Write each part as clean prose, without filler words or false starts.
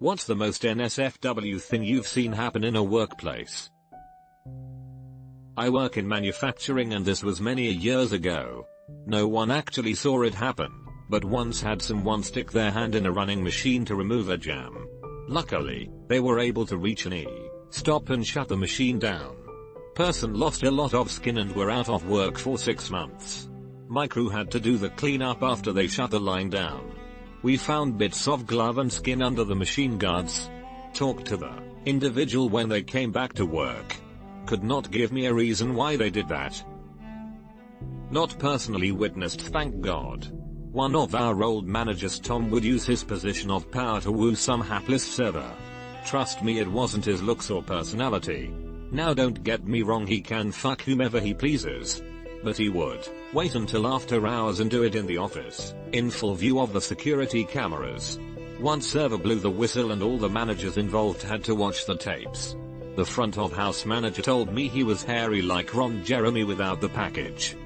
What's the most NSFW thing you've seen happen in a workplace? I work in manufacturing and this was many years ago. No one actually saw it happen, but once had someone stick their hand in a running machine to remove a jam. Luckily, they were able to reach an stop and shut the machine down. Person lost a lot of skin and were out of work for 6 months. My crew had to do the cleanup after they shut the line down. We found bits of glove and skin under the machine guards. Talked to the individual when they came back to work. Could not give me a reason why they did that. Not personally witnessed, thank God. One of our old managers, Tom, would use his position of power to woo some hapless server. Trust me, it wasn't his looks or personality. Now don't get me wrong, he can fuck whomever he pleases. But he would wait until after hours and do it in the office, in full view of the security cameras. One server blew the whistle and all the managers involved had to watch the tapes. The front of house manager told me he was hairy like Ron Jeremy without the package.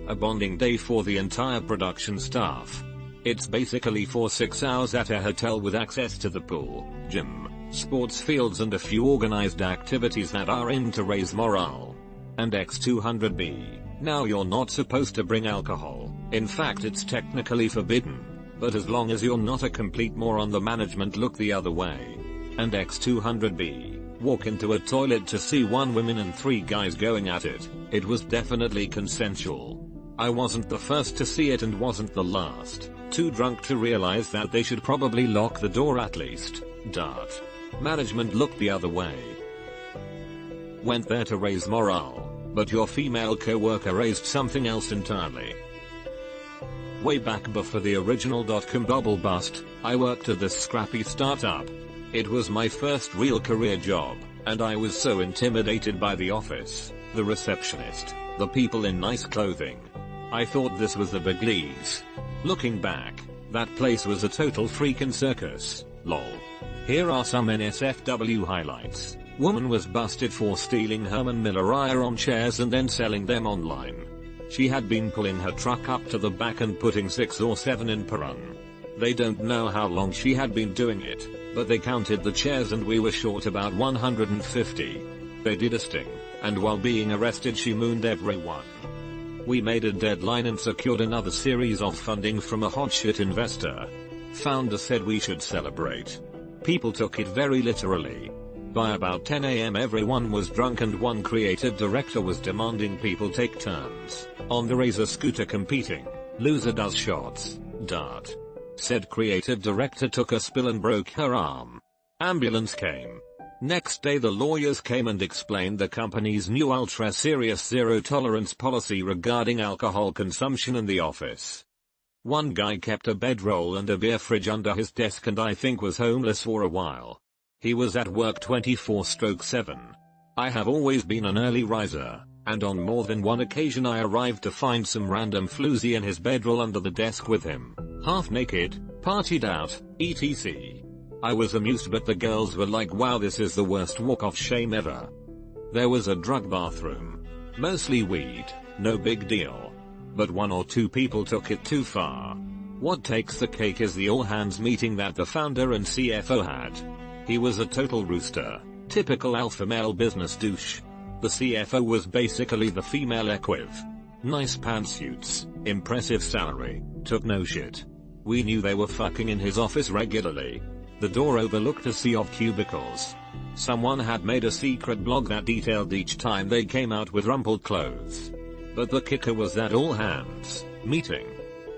A bonding day for the entire production staff. It's basically for 6 hours at a hotel with access to the pool, gym, sports fields and a few organized activities that are in to raise morale. And X200B. Now you're not supposed to bring alcohol. In fact, it's technically forbidden. But as long as you're not a complete moron, the management look the other way. And X200B. Walk into a toilet to see 1 woman and 3 guys going at it. It was definitely consensual. I wasn't the first to see it and wasn't the last. Too drunk to realize that they should probably lock the door at least. Management looked the other way. Went there to raise morale, but your female co-worker raised something else entirely. Way back before the original .com bubble bust, I worked at this scrappy startup. It was my first real career job, and I was so intimidated by the office, the receptionist, the people in nice clothing. I thought this was the big leagues. Looking back, that place was a total freaking circus, lol. Here are some NSFW highlights. Woman was busted for stealing Herman Miller iron chairs and then selling them online. She had been pulling her truck up to the back and putting 6 or 7 in per run. They don't know how long she had been doing it, but they counted the chairs and we were short about 150. They did a sting, and while being arrested she mooned everyone. We made a deadline and secured another series of funding from a hotshot investor. Founder said we should celebrate. People took it very literally. By about 10 AM everyone was drunk and one creative director was demanding people take turns on the Razor scooter competing. Loser does shots. Said creative director took a spill and broke her arm. Ambulance came. Next day the lawyers came and explained the company's new ultra-serious zero-tolerance policy regarding alcohol consumption in the office. One guy kept a bedroll and a beer fridge under his desk and I think was homeless for a while. He was at work 24/7. I have always been an early riser, and on more than one occasion I arrived to find some random floozy in his bedroll under the desk with him, half naked, partied out, etc. I was amused but the girls were like, wow, this is the worst walk of shame ever. There was a drug bathroom. Mostly weed, no big deal. But 1 or 2 people took it too far. What takes the cake is the all hands meeting that the founder and CFO had. He was a total rooster, typical alpha male business douche. The CFO was basically the female equiv. Nice pantsuits, impressive salary, took no shit. We knew they were fucking in his office regularly. The door overlooked a sea of cubicles. Someone had made a secret blog that detailed each time they came out with rumpled clothes. But the kicker was that all hands meeting.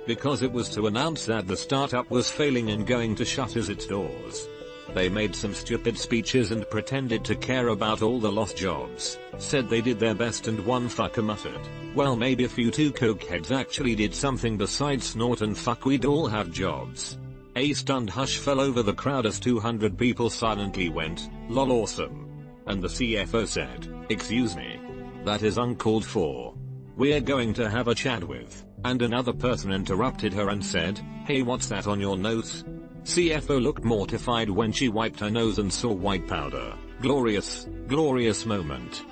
Because it was to announce that the startup was failing and going to shut its doors. They made some stupid speeches and pretended to care about all the lost jobs, said they did their best and one fucker muttered, well maybe if you 2 cokeheads actually did something besides snort and fuck we'd all have jobs. A stunned hush fell over the crowd as 200 people silently went, lol awesome. And the CFO said, excuse me. That is uncalled for. We're going to have a chat with, and another person interrupted her and said, hey what's that on your nose? CFO looked mortified when she wiped her nose and saw white powder. Glorious, glorious moment.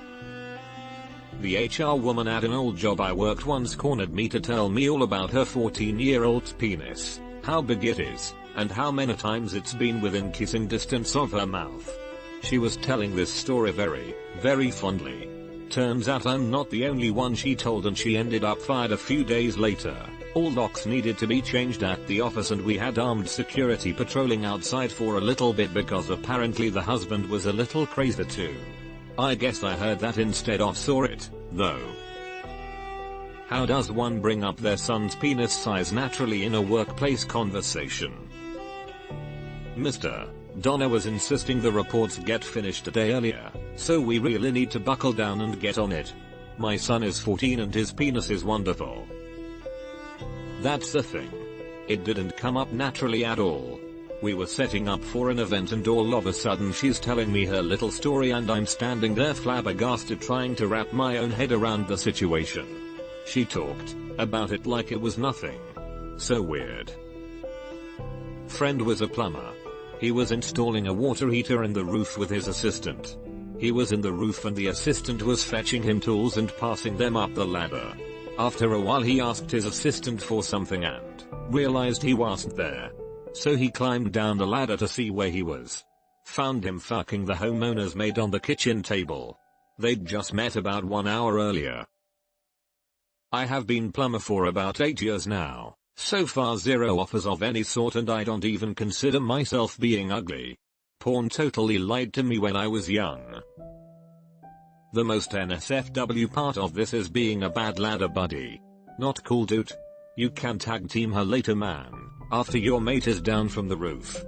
The HR woman at an old job I worked once cornered me to tell me all about her 14-year-old's penis, how big it is, and how many times it's been within kissing distance of her mouth. She was telling this story very, very fondly. Turns out I'm not the only one she told, and she ended up fired a few days later. All locks needed to be changed at the office, and we had armed security patrolling outside for a little bit because apparently the husband was a little crazy too. I guess I heard that instead of saw it, though. How does one bring up their son's penis size naturally in a workplace conversation? Mr. Donna was insisting the reports get finished a day earlier, so we really need to buckle down and get on it. My son is 14 and his penis is wonderful. That's the thing. It didn't come up naturally at all. We were setting up for an event and all of a sudden she's telling me her little story and I'm standing there flabbergasted trying to wrap my own head around the situation. She talked about it like it was nothing. So weird. Friend was a plumber. He was installing a water heater in the roof with his assistant. He was in the roof and the assistant was fetching him tools and passing them up the ladder. After a while he asked his assistant for something and realized he wasn't there. So he climbed down the ladder to see where he was. Found him fucking the homeowner's maid on the kitchen table. They'd just met about 1 hour earlier. I have been plumber for about 8 years now. So far 0 offers of any sort, and I don't even consider myself being ugly. Porn totally lied to me when I was young. The most NSFW part of this is being a bad ladder buddy. Not cool, dude. You can tag team her later, man, after your mate is down from the roof.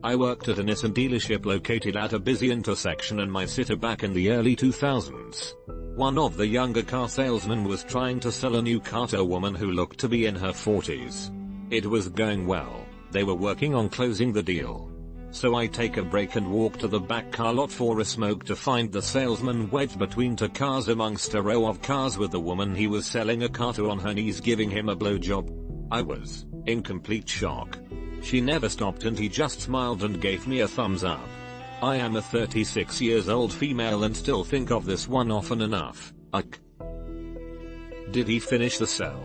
I worked at a Nissan dealership located at a busy intersection in my city back in the early 2000s. One of the younger car salesmen was trying to sell a new car to a woman who looked to be in her 40s. It was going well, they were working on closing the deal. So I take a break and walk to the back car lot for a smoke to find the salesman wedged between 2 cars amongst a row of cars with the woman he was selling a car to on her knees giving him a blowjob. I was in complete shock. She never stopped and he just smiled and gave me a thumbs up. I am a 36 years old female and still think of this one often enough. Did he finish the sell?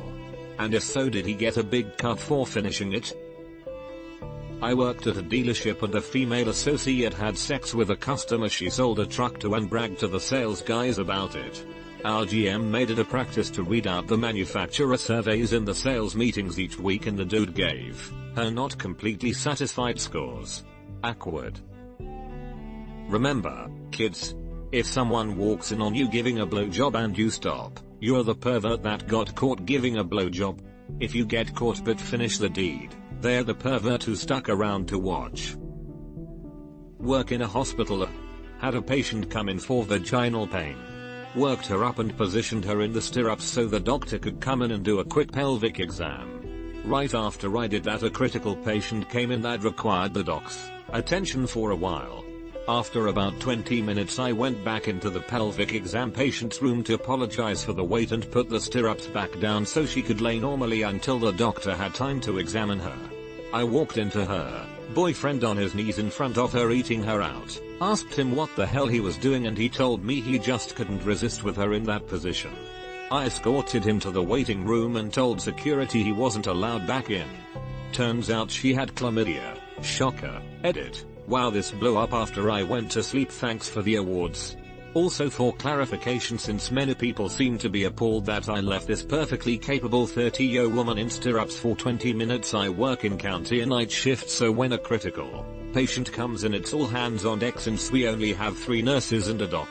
And if so, did he get a big cut for finishing it? I worked at a dealership and a female associate had sex with a customer she sold a truck to and bragged to the sales guys about it. Our GM made it a practice to read out the manufacturer surveys in the sales meetings each week, and the dude gave her not completely satisfied scores. Awkward. Remember, kids, if someone walks in on you giving a blowjob and you stop, you're the pervert that got caught giving a blowjob. If you get caught but finish the deed, they're the pervert who stuck around to watch. Work in a hospital. Had a patient come in for vaginal pain. Worked her up and positioned her in the stirrups so the doctor could come in and do a quick pelvic exam. Right after I did that, a critical patient came in that required the doc's attention for a while. After about 20 minutes I went back into the pelvic exam patient's room to apologize for the wait and put the stirrups back down so she could lay normally until the doctor had time to examine her. I walked into her boyfriend on his knees in front of her eating her out, asked him what the hell he was doing, and he told me he just couldn't resist with her in that position. I escorted him to the waiting room and told security he wasn't allowed back in. Turns out she had chlamydia. Shocker. Edit. Wow, this blew up after I went to sleep. Thanks for the awards. Also, for clarification, since many people seem to be appalled that I left this perfectly capable 30-year-old woman in stirrups for 20 minutes, I work in county night shift, so when a critical patient comes in it's all hands on deck since we only have 3 nurses and a doc.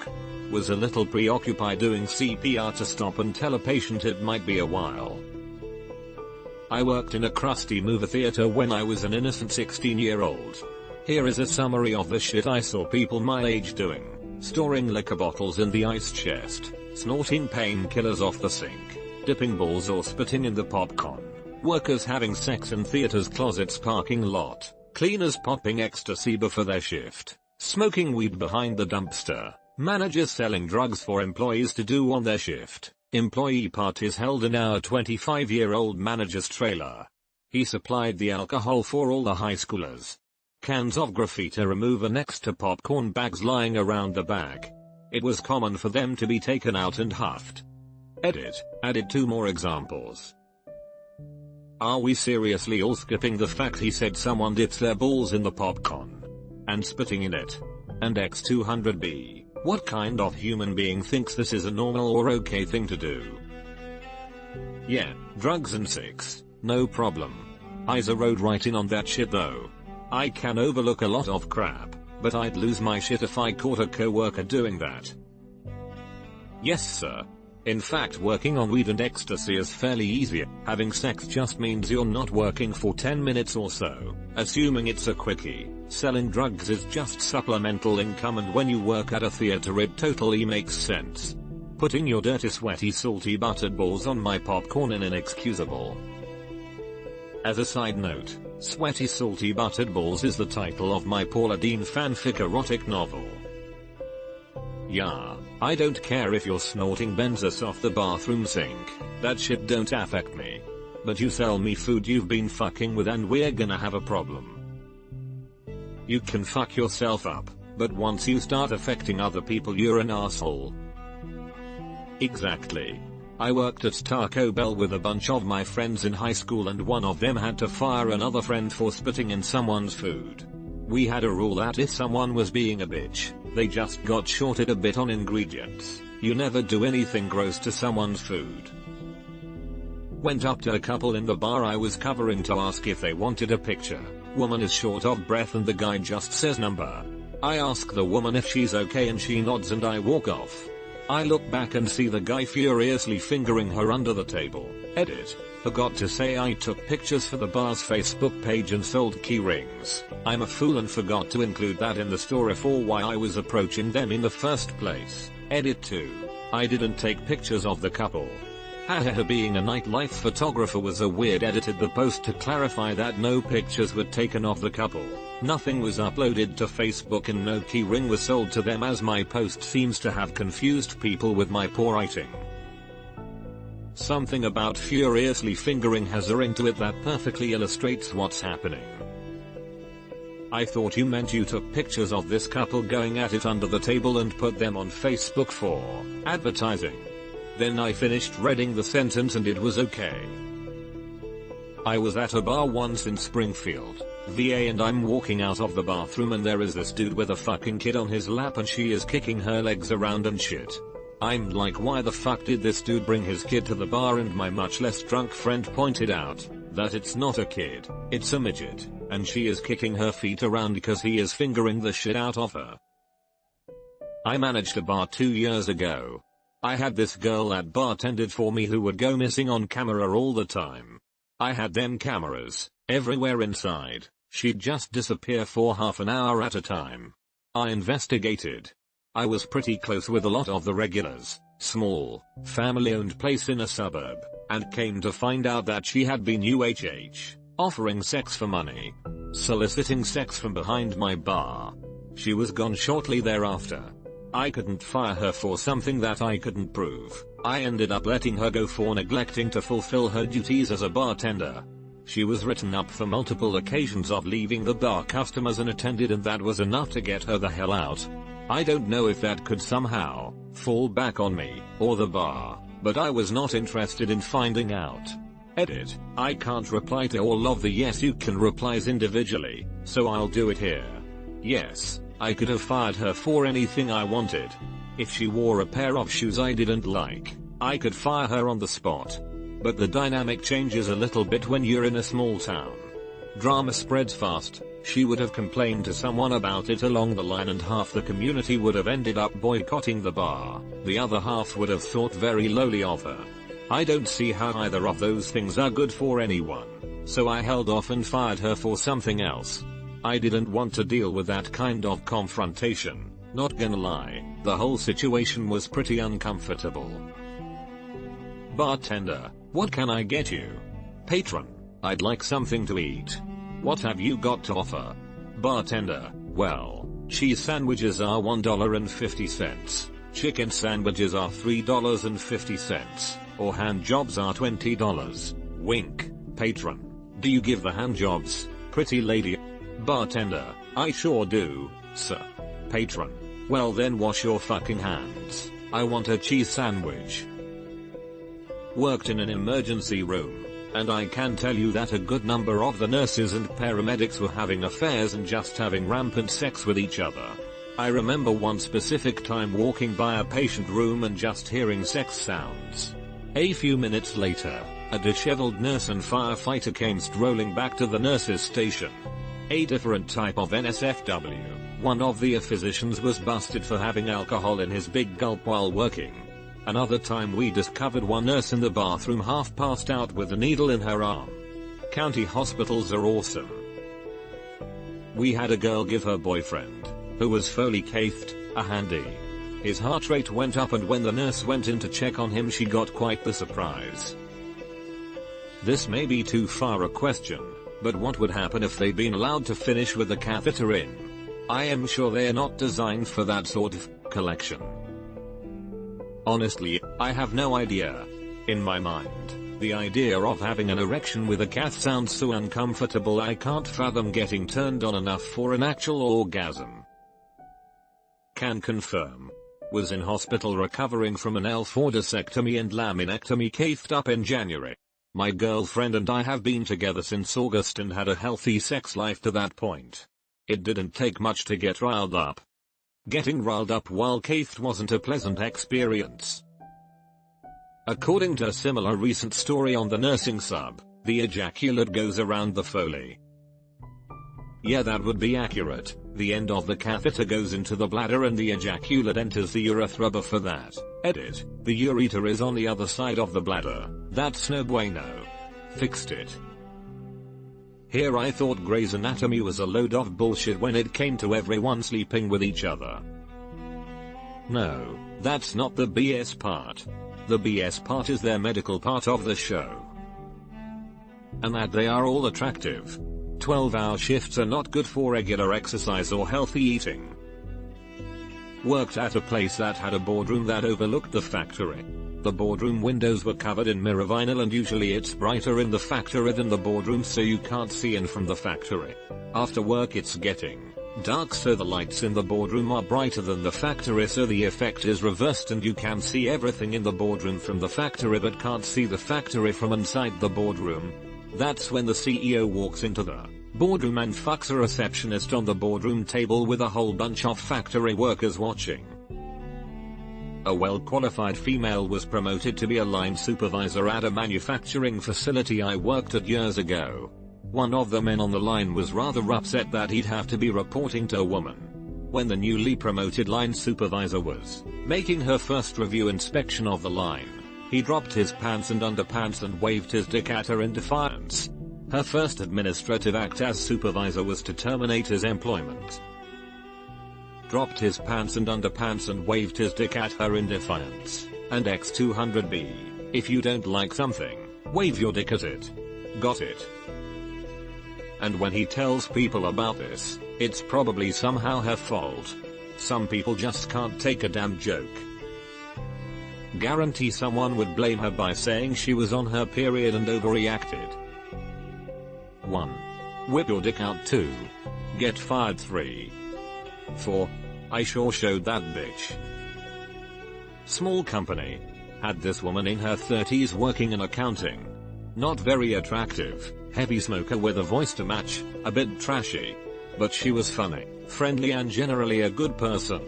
Was a little preoccupied doing CPR to stop and tell a patient it might be a while. I worked in a crusty movie theater when I was an innocent 16-year-old. Here is a summary of the shit I saw people my age doing. Storing liquor bottles in the ice chest, snorting painkillers off the sink, dipping balls or spitting in the popcorn, workers having sex in theaters' closets parking lot, cleaners popping ecstasy before their shift, smoking weed behind the dumpster, managers selling drugs for employees to do on their shift, employee parties held in our 25-year-old manager's trailer. He supplied the alcohol for all the high schoolers. Cans of graffiti remover next to popcorn bags lying around the bag. It was common for them to be taken out and huffed. Edit. Added 2 more examples. Are we seriously all skipping the fact he said someone dips their balls in the popcorn and spitting in it? And X200B, what kind of human being thinks this is a normal or okay thing to do? Yeah, drugs and sex, no problem. I zeroed right in on that shit though. I can overlook a lot of crap, but I'd lose my shit if I caught a coworker doing that. Yes sir. In fact, working on weed and ecstasy is fairly easy. Having sex just means you're not working for 10 minutes or so, assuming it's a quickie. Selling drugs is just supplemental income, and when you work at a theater it totally makes sense. Putting your dirty sweaty salty buttered balls on my popcorn is inexcusable. As a side note, Sweaty Salty Buttered Balls is the title of my Paula Deen fanfic erotic novel. Yeah, I don't care if you're snorting benzos off the bathroom sink, that shit don't affect me. But you sell me food you've been fucking with and we're gonna have a problem. You can fuck yourself up, but once you start affecting other people you're an asshole. Exactly. I worked at Taco Bell with a bunch of my friends in high school, and one of them had to fire another friend for spitting in someone's food. We had a rule that if someone was being a bitch, they just got shorted a bit on ingredients. You never do anything gross to someone's food. Went up to a couple in the bar I was covering to ask if they wanted a picture. Woman is short of breath and the guy just says number. I ask the woman if she's okay and she nods and I walk off. I look back and see the guy furiously fingering her under the table. Edit. Forgot to say I took pictures for the bar's Facebook page and sold key rings. I'm a fool and forgot to include that in the story for why I was approaching them in the first place. Edit 2. I didn't take pictures of the couple. Haha, being a nightlife photographer was a weird. Edited the post to clarify that no pictures were taken of the couple. Nothing was uploaded to Facebook and no key ring was sold to them, as my post seems to have confused people with my poor writing. Something about furiously fingering has a ring to it that perfectly illustrates what's happening. I thought you meant you took pictures of this couple going at it under the table and put them on Facebook for advertising. Then I finished reading the sentence and it was okay. I was at a bar once in Springfield, VA, and I'm walking out of the bathroom and there is this dude with a fucking kid on his lap and she is kicking her legs around and shit. I'm like, why the fuck did this dude bring his kid to the bar? And my much less drunk friend pointed out that it's not a kid, it's a midget, and she is kicking her feet around because he is fingering the shit out of her. I managed a bar 2 years ago. I had this girl that bartended for me who would go missing on camera all the time. I had them cameras everywhere inside. She'd just disappear for half an hour at a time. I investigated. I was pretty close with a lot of the regulars, small, family-owned place in a suburb, and came to find out that she had been offering sex for money, soliciting sex from behind my bar. She was gone shortly thereafter. I couldn't fire her for something that I couldn't prove. I ended up letting her go for neglecting to fulfill her duties as a bartender. She was written up for multiple occasions of leaving the bar customers unattended, and that was enough to get her the hell out. I don't know if that could somehow fall back on me or the bar, but I was not interested in finding out. Edit. I can't reply to all of the yes you can replies individually, so I'll do it here. Yes, I could have fired her for anything I wanted. If she wore a pair of shoes I didn't like, I could fire her on the spot. But the dynamic changes a little bit when you're in a small town. Drama spreads fast. She would have complained to someone about it along the line and half the community would have ended up boycotting the bar. The other half would have thought very lowly of her. I don't see how either of those things are good for anyone, so I held off and fired her for something else. I didn't want to deal with that kind of confrontation, not gonna lie, the whole situation was pretty uncomfortable. Bartender, what can I get you? Patron, I'd like something to eat. What have you got to offer? Bartender, well, cheese sandwiches are $1.50, chicken sandwiches are $3.50, or hand jobs are $20. Wink. Patron, do you give the hand jobs, pretty lady? Bartender, I sure do, sir. Patron, well then wash your fucking hands. I want a cheese sandwich. Worked in an emergency room. And I can tell you that a good number of the nurses and paramedics were having affairs and just having rampant sex with each other. I remember one specific time walking by a patient room and just hearing sex sounds. A few minutes later, a disheveled nurse and firefighter came strolling back to the nurses' station. A different type of NSFW. One of the physicians was busted for having alcohol in his big gulp while working. Another time we discovered one nurse in the bathroom half passed out with a needle in her arm. County hospitals are awesome. We had a girl give her boyfriend, who was fully cafed, a handy. His heart rate went up, and when the nurse went in to check on him she got quite the surprise. This may be too far a question, but what would happen if they'd been allowed to finish with the catheter in? I am sure they're not designed for that sort of collection. Honestly, I have no idea. In my mind, the idea of having an erection with a cath sounds so uncomfortable I can't fathom getting turned on enough for an actual orgasm. Can confirm. Was in hospital recovering from an L4 disectomy and laminectomy, cafed up in January. My girlfriend and I have been together since August and had a healthy sex life to that point. It didn't take much to get riled up. Getting riled up while cafed wasn't a pleasant experience. According to a similar recent story on the nursing sub, the ejaculate goes around the Foley. Yeah, that would be accurate. The end of the catheter goes into the bladder and the ejaculate enters the urethra. Before that, edit, the ureter is on the other side of the bladder. That's no bueno. Fixed it. Here I thought Grey's Anatomy was a load of bullshit when it came to everyone sleeping with each other. No, that's not the BS part. The BS part is their medical part of the show. And that they are all attractive. 12-hour shifts are not good for regular exercise or healthy eating. Worked at a place that had a boardroom that overlooked the factory. The boardroom windows were covered in mirror vinyl, and usually it's brighter in the factory than the boardroom, so you can't see in from the factory. After work it's getting dark, so the lights in the boardroom are brighter than the factory, so the effect is reversed and you can see everything in the boardroom from the factory but can't see the factory from inside the boardroom. That's when the CEO walks into the boardroom and fucks a receptionist on the boardroom table with a whole bunch of factory workers watching. A well-qualified female was promoted to be a line supervisor at a manufacturing facility I worked at years ago. One of the men on the line was rather upset that he'd have to be reporting to a woman. When the newly promoted line supervisor was making her first review inspection of the line, he dropped his pants and underpants and waved his dick at her in defiance. Her first administrative act as supervisor was to terminate his employment. Dropped his pants and underpants and waved his dick at her in defiance. And X200B, if you don't like something, wave your dick at it. Got it? And when he tells people about this, it's probably somehow her fault. Some people just can't take a damn joke. Guarantee someone would blame her by saying she was on her period and overreacted. 1. Whip your dick out. 2. Get fired. 3. 4. I sure showed that bitch. Small company. Had this woman in her 30s working in accounting. Not very attractive, heavy smoker with a voice to match, a bit trashy. But she was funny, friendly and generally a good person.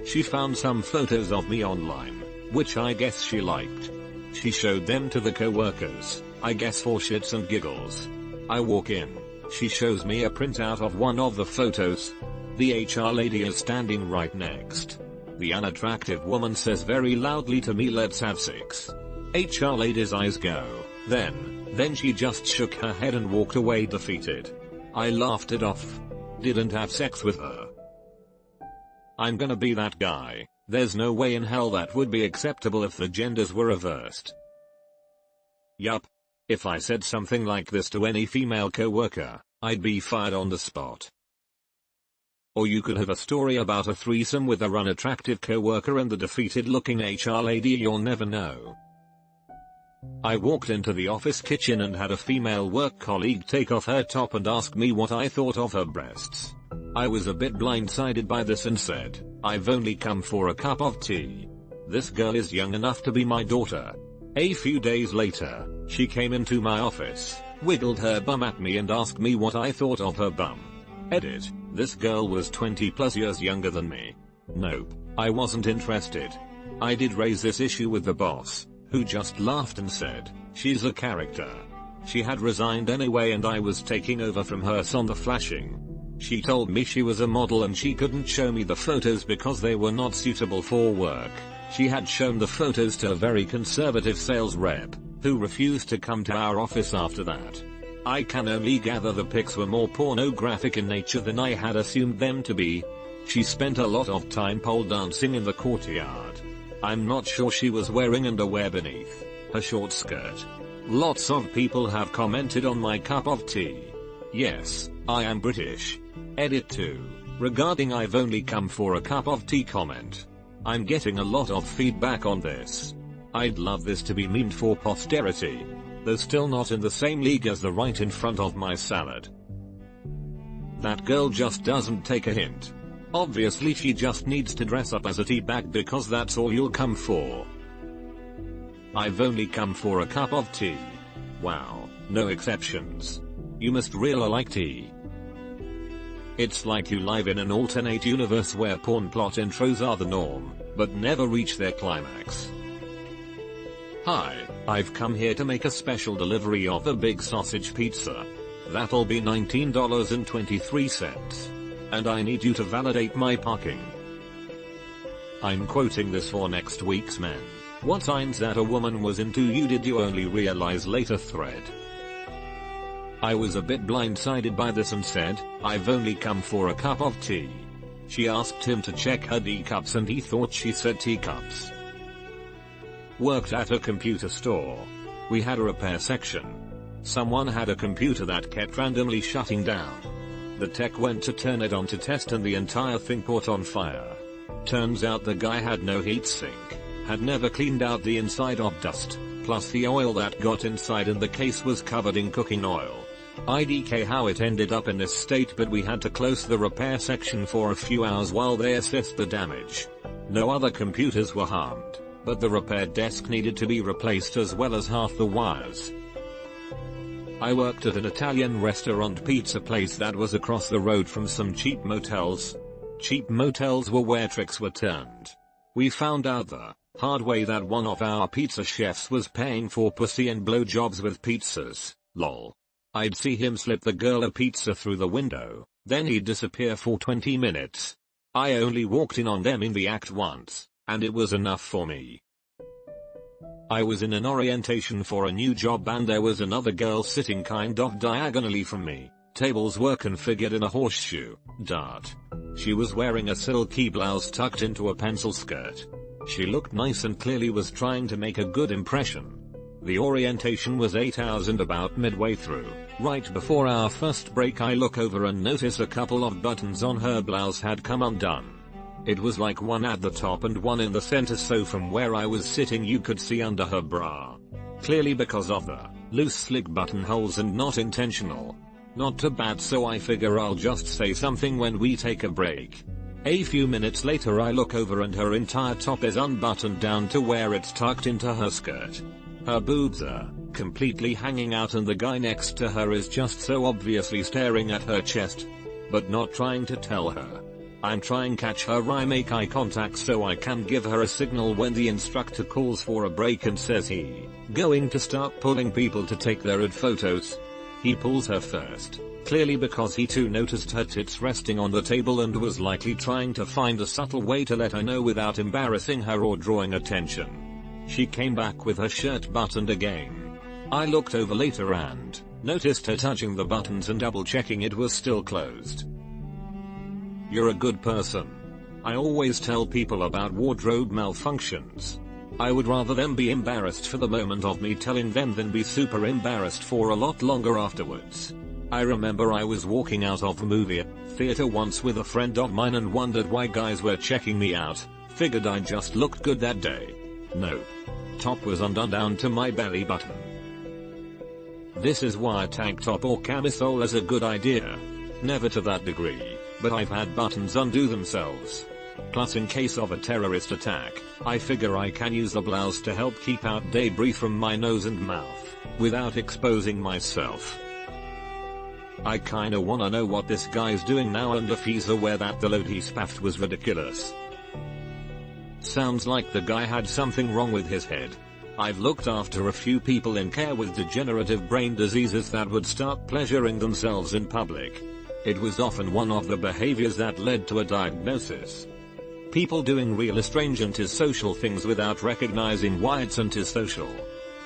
She found some photos of me online, which I guess she liked. She showed them to the co-workers, I guess for shits and giggles. I walk in, she shows me a printout of one of the photos. The HR lady is standing right next. The unattractive woman says very loudly to me, "Let's have sex." HR lady's eyes go. Then she just shook her head and walked away defeated. I laughed it off. Didn't have sex with her. I'm gonna be that guy. There's no way in hell that would be acceptable if the genders were reversed. Yup. If I said something like this to any female coworker, I'd be fired on the spot. Or you could have a story about a threesome with a unattractive coworker and the defeated looking HR lady, you'll never know. I walked into the office kitchen and had a female work colleague take off her top and ask me what I thought of her breasts. I was a bit blindsided by this and said, "I've only come for a cup of tea. This girl is young enough to be my daughter." A few days later, She came into my office, wiggled her bum at me and asked me what I thought of her bum. Edit. This girl was 20 plus years younger than me. Nope, I wasn't interested. I did raise this issue with the boss, who just laughed and said, she's a character. She had resigned anyway and I was taking over from her on the flashing. She told me she was a model and she couldn't show me the photos because they were not suitable for work. She had shown the photos to a very conservative sales rep, who refused to come to our office after that. I can only gather the pics were more pornographic in nature than I had assumed them to be. She spent a lot of time pole dancing in the courtyard. I'm not sure she was wearing underwear beneath her short skirt. Lots of people have commented on my cup of tea. Yes, I am British. Edit 2. Regarding I've only come for a cup of tea comment. I'm getting a lot of feedback on this. I'd love this to be memed for posterity. Though still not in the same league as the right in front of my salad. That girl just doesn't take a hint. Obviously she just needs to dress up as a tea bag because that's all you'll come for. I've only come for a cup of tea. Wow, no exceptions. You must really like tea. It's like you live in an alternate universe where porn plot intros are the norm, but never reach their climax. Hi, I've come here to make a special delivery of a big sausage pizza. That'll be $19.23. And I need you to validate my parking. I'm quoting this for next week's Men. What signs that a woman was into you did you only realize later thread. I was a bit blindsided by this and said, I've only come for a cup of tea. She asked him to check her D cups and he thought she said teacups. Worked at a computer store. We had a repair section. Someone had a computer that kept randomly shutting down. The tech went to turn it on to test and the entire thing caught on fire. Turns out the guy had no heatsink, had never cleaned out the inside of dust, plus the oil that got inside and the case was covered in cooking oil. IDK how it ended up in this state, but we had to close the repair section for a few hours while they assessed the damage. No other computers were harmed, but the repair desk needed to be replaced as well as half the wires. I worked at an Italian restaurant pizza place that was across the road from some cheap motels. Cheap motels were where tricks were turned. We found out the hard way that one of our pizza chefs was paying for pussy and blowjobs with pizzas. Lol. I'd see him slip the girl a pizza through the window, then he'd disappear for 20 minutes. I only walked in on them in the act once, and it was enough for me. I was in an orientation for a new job and there was another girl sitting kind of diagonally from me. Tables were configured in a horseshoe dart. She was wearing a silky blouse tucked into a pencil skirt. She looked nice and clearly was trying to make a good impression. The orientation was 8 hours and about midway through, right before our first break, I look over and notice a couple of buttons on her blouse had come undone. It was like one at the top and one in the center, so from where I was sitting you could see under her bra. Clearly because of the loose slick buttonholes and not intentional. Not too bad, so I figure I'll just say something when we take a break. A few minutes later I look over and her entire top is unbuttoned down to where it's tucked into her skirt. Her boobs are completely hanging out and the guy next to her is just so obviously staring at her chest, but not trying to tell her. I'm trying catch her eye, make eye contact so I can give her a signal when the instructor calls for a break and says he going to start pulling people to take their ad photos. He pulls her first, clearly because he too noticed her tits resting on the table and was likely trying to find a subtle way to let her know without embarrassing her or drawing attention. She came back with her shirt buttoned again. I looked over later and noticed her touching the buttons and double checking it was still closed. You're a good person. I always tell people about wardrobe malfunctions. I would rather them be embarrassed for the moment of me telling them than be super embarrassed for a lot longer afterwards. I remember I was walking out of the movie theater once with a friend of mine and wondered why guys were checking me out. Figured I just looked good that day. Nope. Top was undone down to my belly button. This is why a tank top or camisole is a good idea. Never to that degree, but I've had buttons undo themselves. Plus in case of a terrorist attack, I figure I can use the blouse to help keep out debris from my nose and mouth. without exposing myself. I kinda wanna know what this guy's doing now and if he's aware that the load he spaffed was ridiculous. Sounds like the guy had something wrong with his head. I've looked after a few people in care with degenerative brain diseases that would start pleasuring themselves in public. It was often one of the behaviors that led to a diagnosis. People doing real strange antisocial things without recognizing why it's antisocial.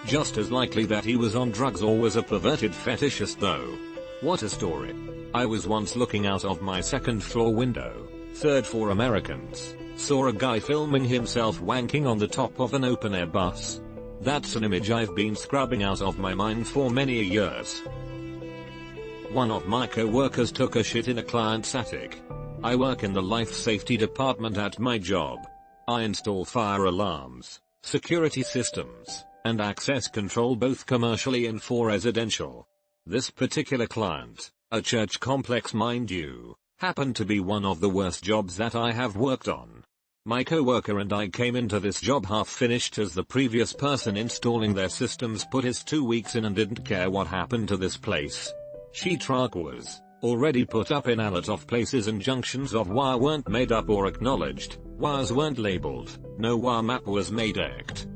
Just as likely that he was on drugs or was a perverted fetishist though. What a story. I was once looking out of my second floor window, third for Americans, saw a guy filming himself wanking on the top of an open air bus. That's an image I've been scrubbing out of my mind for many years. One of my co-workers took a shit in a client's attic. I work in the life safety department at my job. I install fire alarms, security systems, and access control both commercially and for residential. This particular client, a church complex mind you, happened to be one of the worst jobs that I have worked on. My coworker and I came into this job half finished as the previous person installing their systems put his 2 weeks in and didn't care what happened to this place. Sheet rock was already put up in a lot of places and junctions of wire weren't made up or acknowledged, wires weren't labeled, no wire map was made ect.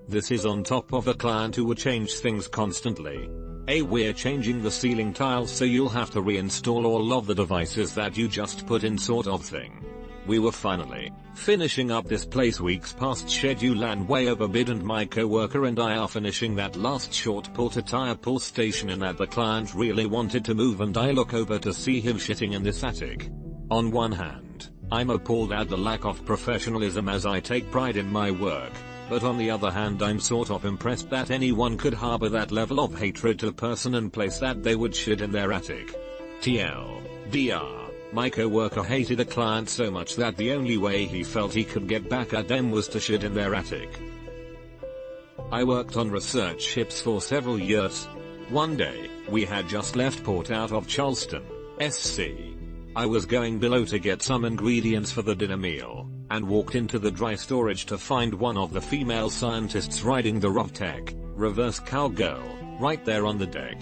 This is on top of a client who would change things constantly. We're changing the ceiling tiles so you'll have to reinstall all of the devices that you just put in sort of thing. We were finally finishing up this place weeks past schedule and way overbid, and my coworker and I are finishing that last short pull to tie a pull station in that the client really wanted to move, and I look over to see him shitting in this attic. On one hand, I'm appalled at the lack of professionalism as I take pride in my work. But on the other hand I'm sort of impressed that anyone could harbor that level of hatred to person and place that they would shit in their attic. TLDR, my coworker hated a client so much that the only way he felt he could get back at them was to shit in their attic. I worked on research ships for several years. One day, we had just left port out of Charleston, SC. I was going below to get some ingredients for the dinner meal, and walked into the dry storage to find one of the female scientists riding the RovTech, reverse cowgirl, right there on the deck.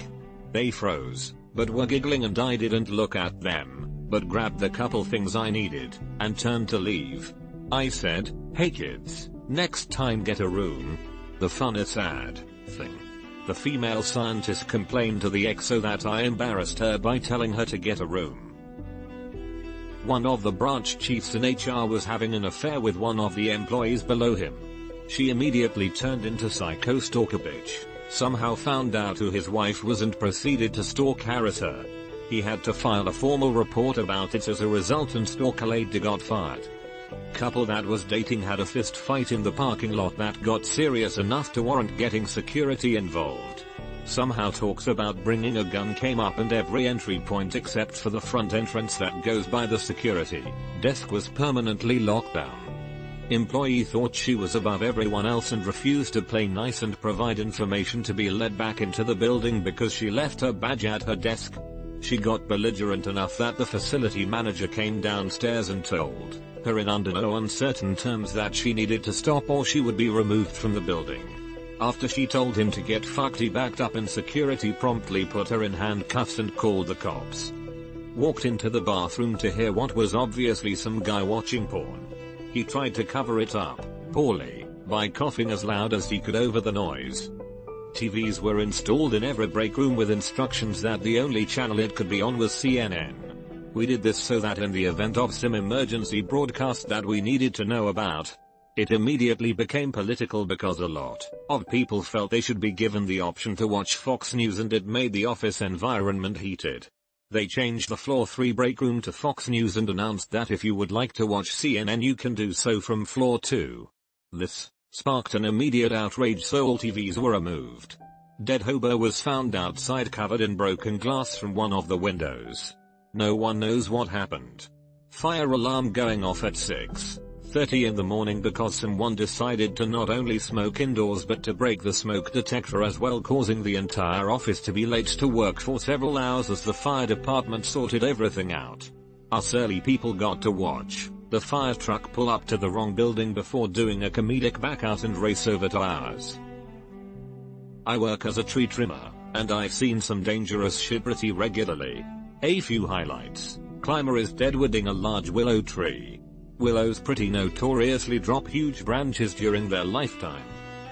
They froze, but were giggling and I didn't look at them, but grabbed the couple things I needed, and turned to leave. I said, "Hey kids, next time get a room." The fun is sad thing. The female scientist complained to the XO that I embarrassed her by telling her to get a room. One of the branch chiefs in HR was having an affair with one of the employees below him. She immediately turned into psycho stalker bitch, somehow found out who his wife was and proceeded to stalk harass her. He had to file a formal report about it as a result, and stalker lady got fired. Couple that was dating had a fist fight in the parking lot that got serious enough to warrant getting security involved. Somehow talks about bringing a gun came up, and every entry point except for the front entrance that goes by the security desk was permanently locked down. Employee thought she was above everyone else and refused to play nice and provide information to be let back into the building because she left her badge at her desk. She got belligerent enough that the facility manager came downstairs and told her in under no uncertain terms that she needed to stop or she would be removed from the building. After she told him to get fucked, he backed up and security promptly put her in handcuffs and called the cops. Walked into the bathroom to hear what was obviously some guy watching porn. He tried to cover it up, poorly, by coughing as loud as he could over the noise. TVs were installed in every break room with instructions that the only channel it could be on was CNN. We did this so that in the event of some emergency broadcast that we needed to know about, it immediately became political because a lot of people felt they should be given the option to watch Fox News, and it made the office environment heated. They changed the floor 3 break room to Fox News and announced that if you would like to watch CNN you can do so from floor 2. This sparked an immediate outrage, so all TVs were removed. Dead hobo was found outside covered in broken glass from one of the windows. No one knows what happened. Fire alarm going off at 6:30 in the morning because someone decided to not only smoke indoors but to break the smoke detector as well, causing the entire office to be late to work for several hours as the fire department sorted everything out. Us early people got to watch the fire truck pull up to the wrong building before doing a comedic back out and race over to ours. I work as a tree trimmer, and I've seen some dangerous shit pretty regularly. A few highlights. Climber is deadwooding a large willow tree. Willows pretty notoriously drop huge branches during their lifetime.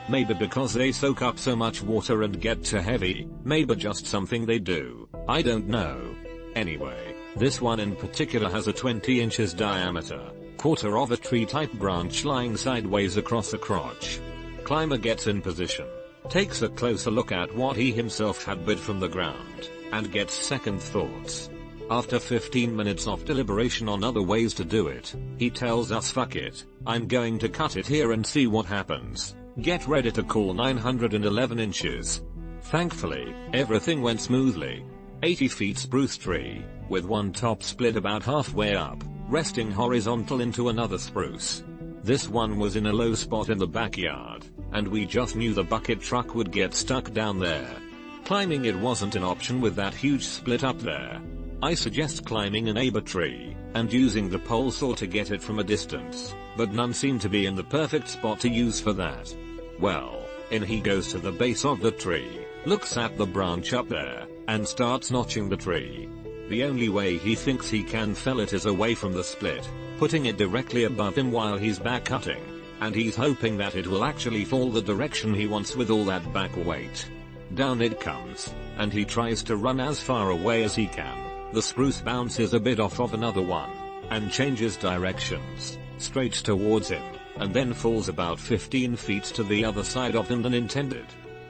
Maybe because they soak up so much water and get too heavy, maybe just something they do, I don't know. Anyway, this one in particular has a 20 inches diameter, quarter of a tree type branch lying sideways across the crotch. Climber gets in position, takes a closer look at what he himself had bid from the ground, and gets second thoughts. After 15 minutes of deliberation on other ways to do it, he tells us fuck it, I'm going to cut it here and see what happens. Get ready to call 911 inches. Thankfully, everything went smoothly. 80 feet spruce tree, with one top split about halfway up, resting horizontal into another spruce. This one was in a low spot in the backyard, and we just knew the bucket truck would get stuck down there. Climbing it wasn't an option with that huge split up there. I suggest climbing a neighbor tree, and using the pole saw to get it from a distance, but none seemed to be in the perfect spot to use for that. Well, in he goes to the base of the tree, looks at the branch up there, and starts notching the tree. The only way he thinks he can fell it is away from the split, putting it directly above him while he's back cutting, and he's hoping that it will actually fall the direction he wants with all that back weight. Down it comes, and he tries to run as far away as he can. The spruce bounces a bit off of another one, and changes directions, straight towards him, and then falls about 15 feet to the other side of him than intended.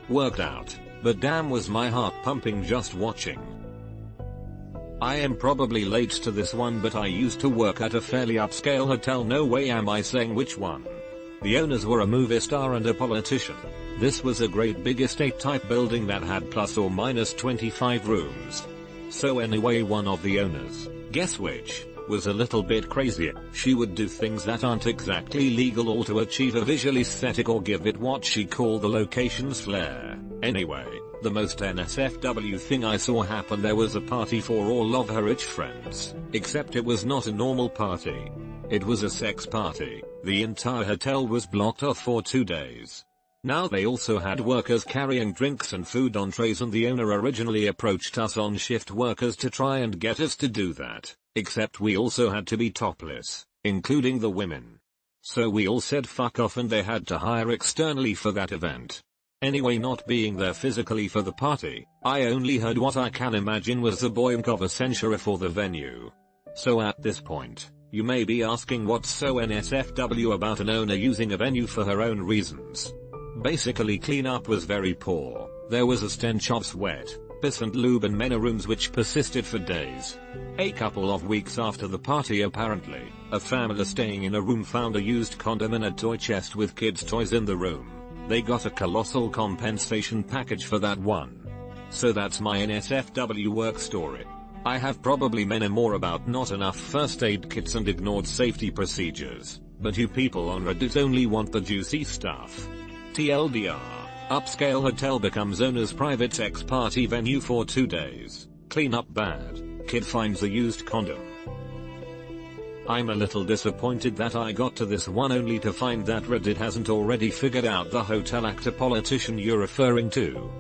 Worked out, but damn was my heart pumping just watching. I am probably late to this one, but I used to work at a fairly upscale hotel, no way am I saying which one. The owners were a movie star and a politician. This was a great big estate type building that had plus or minus 25 rooms. So anyway, one of the owners, guess which, was a little bit crazier. She would do things that aren't exactly legal, all to achieve a visual aesthetic or give it what she called the location's flair. Anyway, the most NSFW thing I saw happen, there was a party for all of her rich friends, except it was not a normal party. It was a sex party. The entire hotel was blocked off for 2 days. Now they also had workers carrying drinks and food on trays, and the owner originally approached us on shift workers to try and get us to do that, except we also had to be topless, including the women. So we all said fuck off, and they had to hire externally for that event. Anyway, not being there physically for the party, I only heard what I can imagine was the boink of a censure for the venue. So at this point, you may be asking what's so NSFW about an owner using a venue for her own reasons. Basically, cleanup was very poor. There was a stench of sweat, piss and lube in many rooms which persisted for days. A couple of weeks after the party, apparently, a family staying in a room found a used condom in a toy chest with kids' toys in the room. They got a colossal compensation package for that one. So that's my NSFW work story. I have probably many more about not enough first aid kits and ignored safety procedures, but you people on Reddit only want the juicy stuff. TLDR, upscale hotel becomes owner's private sex party venue for 2 days. Clean up bad. Kid finds a used condom. I'm a little disappointed that I got to this one only to find that Reddit hasn't already figured out the hotel actor politician you're referring to.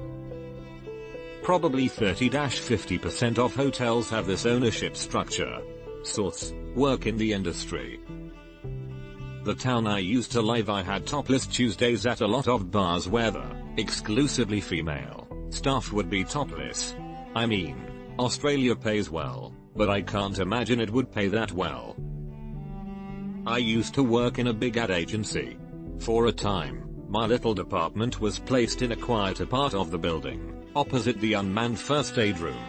Probably 30-50% of hotels have this ownership structure. Source: work in the industry. The town I used to live, I had topless Tuesdays at a lot of bars where the exclusively female staff would be topless. I mean, Australia pays well, but I can't imagine it would pay that well. I used to work in a big ad agency. For a time, my little department was placed in a quieter part of the building, opposite the unmanned first aid room.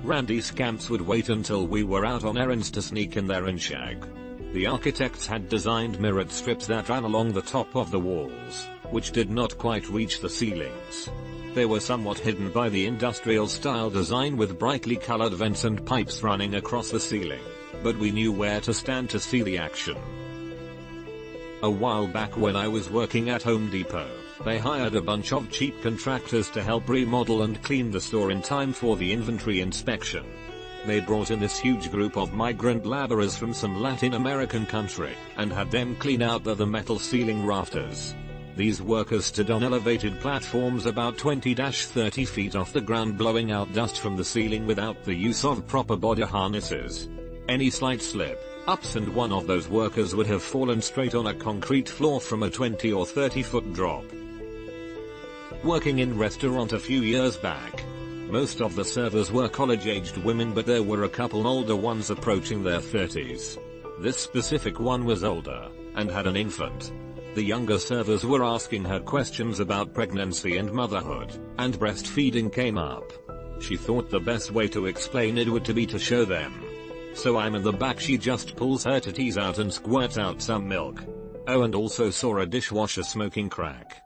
Randy scamps would wait until we were out on errands to sneak in there and shag. The architects had designed mirrored strips that ran along the top of the walls, which did not quite reach the ceilings. They were somewhat hidden by the industrial-style design with brightly colored vents and pipes running across the ceiling, but we knew where to stand to see the action. A while back when I was working at Home Depot, they hired a bunch of cheap contractors to help remodel and clean the store in time for the inventory inspection. They brought in this huge group of migrant laborers from some Latin American country, and had them clean out the metal ceiling rafters. These workers stood on elevated platforms about 20-30 feet off the ground, blowing out dust from the ceiling without the use of proper body harnesses. Any slight slip ups and one of those workers would have fallen straight on a concrete floor from a 20 or 30 foot drop. Working in restaurant a few years back, most of the servers were college-aged women, but there were a couple older ones approaching their 30s. This specific one was older and had an infant. The younger servers were asking her questions about pregnancy and motherhood, and breastfeeding came up. She thought the best way to explain it would be to show them. So I'm in the back, she just pulls her titties out and squirts out some milk. Oh, and also saw a dishwasher smoking crack.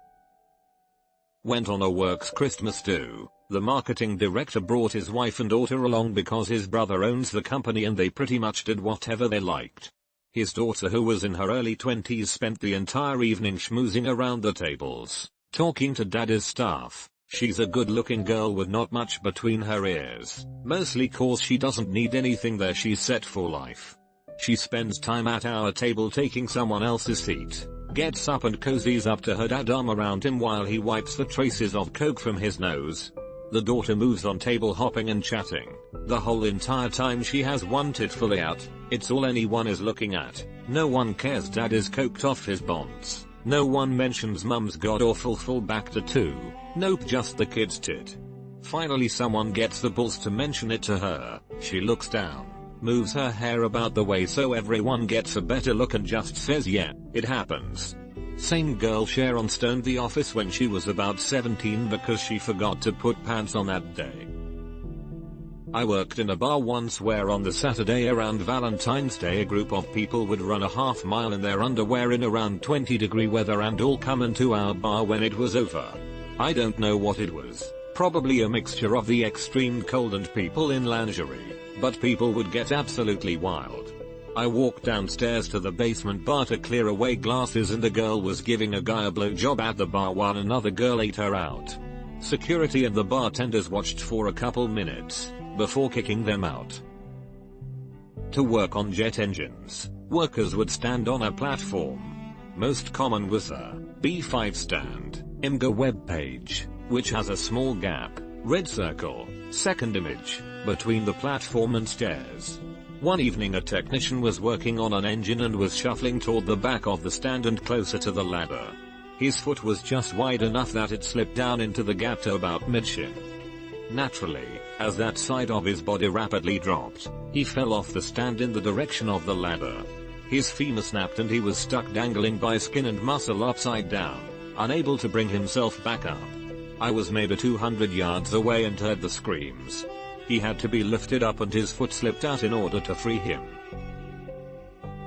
Went on a works Christmas do. The marketing director brought his wife and daughter along because his brother owns the company and they pretty much did whatever they liked. His daughter, who was in her early 20s, spent the entire evening schmoozing around the tables, talking to daddy's staff. She's a good-looking girl with not much between her ears, mostly cause she doesn't need anything there, she's set for life. She spends time at our table taking someone else's seat, gets up and cozies up to her dad, arm around him while he wipes the traces of coke from his nose. The daughter moves on, table hopping and chatting. The whole entire time she has one tit fully out. It's all anyone is looking at. No one cares dad is coked off his bonds. No one mentions mum's god awful full back tattoo. Nope, just the kid's tit. Finally someone gets the balls to mention it to her. She looks down, moves her hair about the way so everyone gets a better look and just says yeah, it happens. Same girl Sharon stoned the office when she was about 17 because she forgot to put pants on that day. I worked in a bar once where on the Saturday around Valentine's Day a group of people would run a half mile in their underwear in around 20-degree weather and all come into our bar when it was over. I don't know what it was, probably a mixture of the extreme cold and people in lingerie, but people would get absolutely wild. I walked downstairs to the basement bar to clear away glasses and a girl was giving a guy a blowjob at the bar while another girl ate her out. Security and the bartenders watched for a couple minutes before kicking them out. To work on jet engines, workers would stand on a platform. Most common was a B5 stand, IMG web page, which has a small gap, red circle, second image, between the platform and stairs. One evening a technician was working on an engine and was shuffling toward the back of the stand and closer to the ladder. His foot was just wide enough that it slipped down into the gap to about mid-shin. Naturally, as that side of his body rapidly dropped, he fell off the stand in the direction of the ladder. His femur snapped and he was stuck dangling by skin and muscle upside down, unable to bring himself back up. I was maybe 200 yards away and heard the screams. He had to be lifted up and his foot slipped out in order to free him.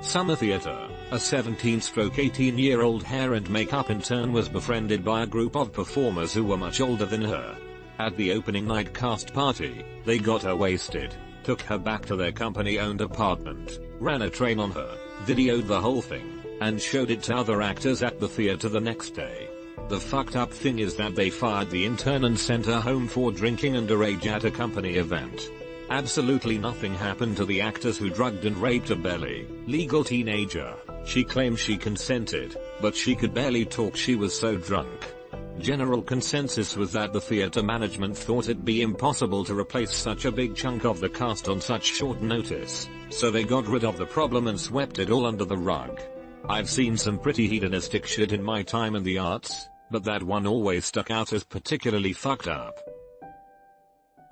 Summer theater, a 17-18-year-old hair and makeup intern was befriended by a group of performers who were much older than her. At the opening night cast party, they got her wasted, took her back to their company-owned apartment, ran a train on her, videoed the whole thing, and showed it to other actors at the theater the next day. The fucked up thing is that they fired the intern and sent her home for drinking underage at a company event. Absolutely nothing happened to the actors who drugged and raped a barely legal teenager. She claims she consented, but she could barely talk, she was so drunk. General consensus was that the theater management thought it'd be impossible to replace such a big chunk of the cast on such short notice, so they got rid of the problem and swept it all under the rug. I've seen some pretty hedonistic shit in my time in the arts, but that one always stuck out as particularly fucked up.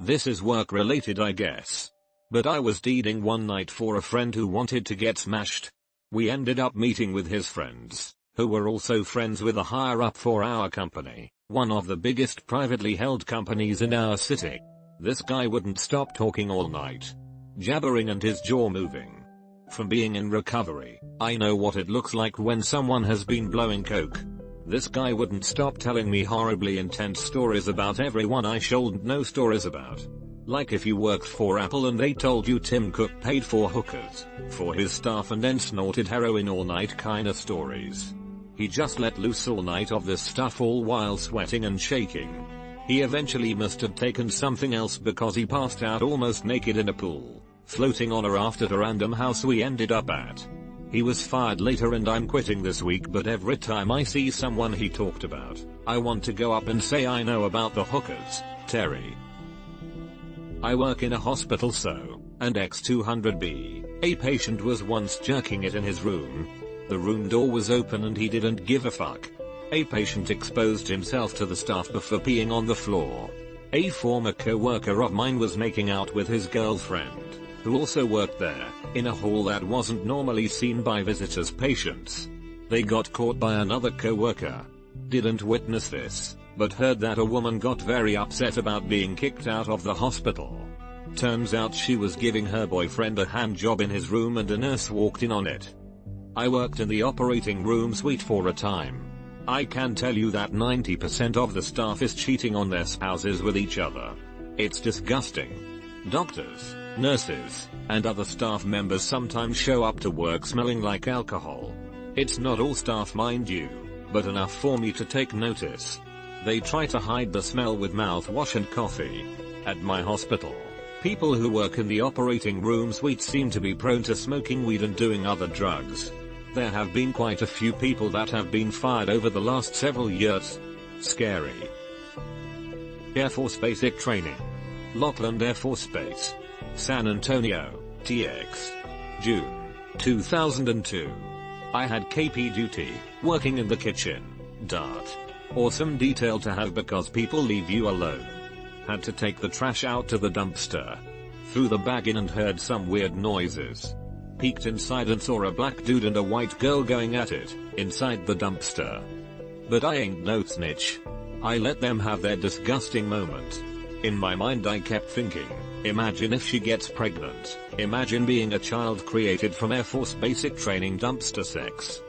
This is work related, I guess. But I was deeding one night for a friend who wanted to get smashed. We ended up meeting with his friends, who were also friends with a higher up for our company, one of the biggest privately held companies in our city. This guy wouldn't stop talking all night, jabbering and his jaw moving. From being in recovery, I know what it looks like when someone has been blowing coke. This guy wouldn't stop telling me horribly intense stories about everyone I shouldn't know stories about. Like if you worked for Apple and they told you Tim Cook paid for hookers for his staff and then snorted heroin all night kinda stories. He just let loose all night of this stuff all while sweating and shaking. He eventually must have taken something else because he passed out almost naked in a pool, floating on a raft at a random house we ended up at. He was fired later and I'm quitting this week, but every time I see someone he talked about, I want to go up and say I know about the hookers, Terry. I work in a hospital and X200B, a patient was once jerking it in his room. The room door was open and he didn't give a fuck. A patient exposed himself to the staff before peeing on the floor. A former co-worker of mine was making out with his girlfriend, who also worked there, in a hall that wasn't normally seen by visitors' patients. They got caught by another co-worker. Didn't witness this, but heard that a woman got very upset about being kicked out of the hospital. Turns out she was giving her boyfriend a hand job in his room and a nurse walked in on it. I worked in the operating room suite for a time. I can tell you that 90% of the staff is cheating on their spouses with each other. It's disgusting. Doctors, nurses, and other staff members sometimes show up to work smelling like alcohol. It's not all staff, mind you, but enough for me to take notice. They try to hide the smell with mouthwash and coffee. At my hospital, people who work in the operating room suite seem to be prone to smoking weed and doing other drugs. There have been quite a few people that have been fired over the last several years. Scary. Air Force Basic Training. Lockland Air Force Base, San Antonio, TX. June 2002. I had KP duty, working in the kitchen. Awesome detail to have because people leave you alone. Had to take the trash out to the dumpster. Threw the bag in and heard some weird noises. Peeked inside and saw a black dude and a white girl going at it, inside the dumpster. But I ain't no snitch. I let them have their disgusting moment. In my mind I kept thinking, imagine if she gets pregnant, imagine being a child created from Air Force Basic Training dumpster sex.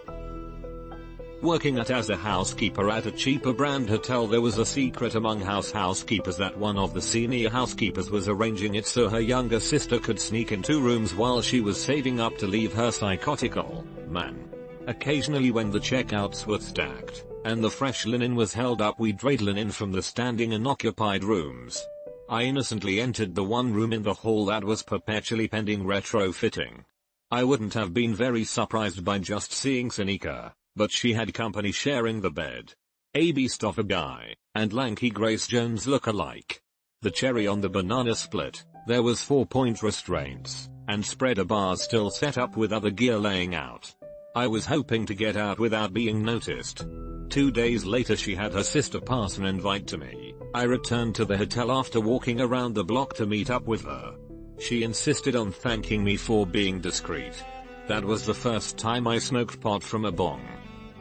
Working as a housekeeper at a cheaper brand hotel, there was a secret among housekeepers that one of the senior housekeepers was arranging it so her younger sister could sneak in 2 rooms while she was saving up to leave her psychotic old man. Occasionally when the checkouts were stacked, and the fresh linen was held up, we'd raid linen from the standing and occupied rooms. I innocently entered the one room in the hall that was perpetually pending retrofitting. I wouldn't have been very surprised by just seeing Seneca, but she had company sharing the bed. A beast of a guy, and lanky Grace Jones look-alike. The cherry on the banana split, there was 4-point restraints, and spreader bars still set up with other gear laying out. I was hoping to get out without being noticed. 2 days later she had her sister pass an invite to me. I returned to the hotel after walking around the block to meet up with her. She insisted on thanking me for being discreet. That was the first time I smoked pot from a bong.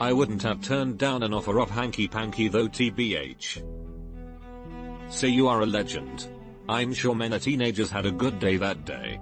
I wouldn't have turned down an offer of hanky-panky though, TBH. Say you are a legend. I'm sure many teenagers had a good day that day.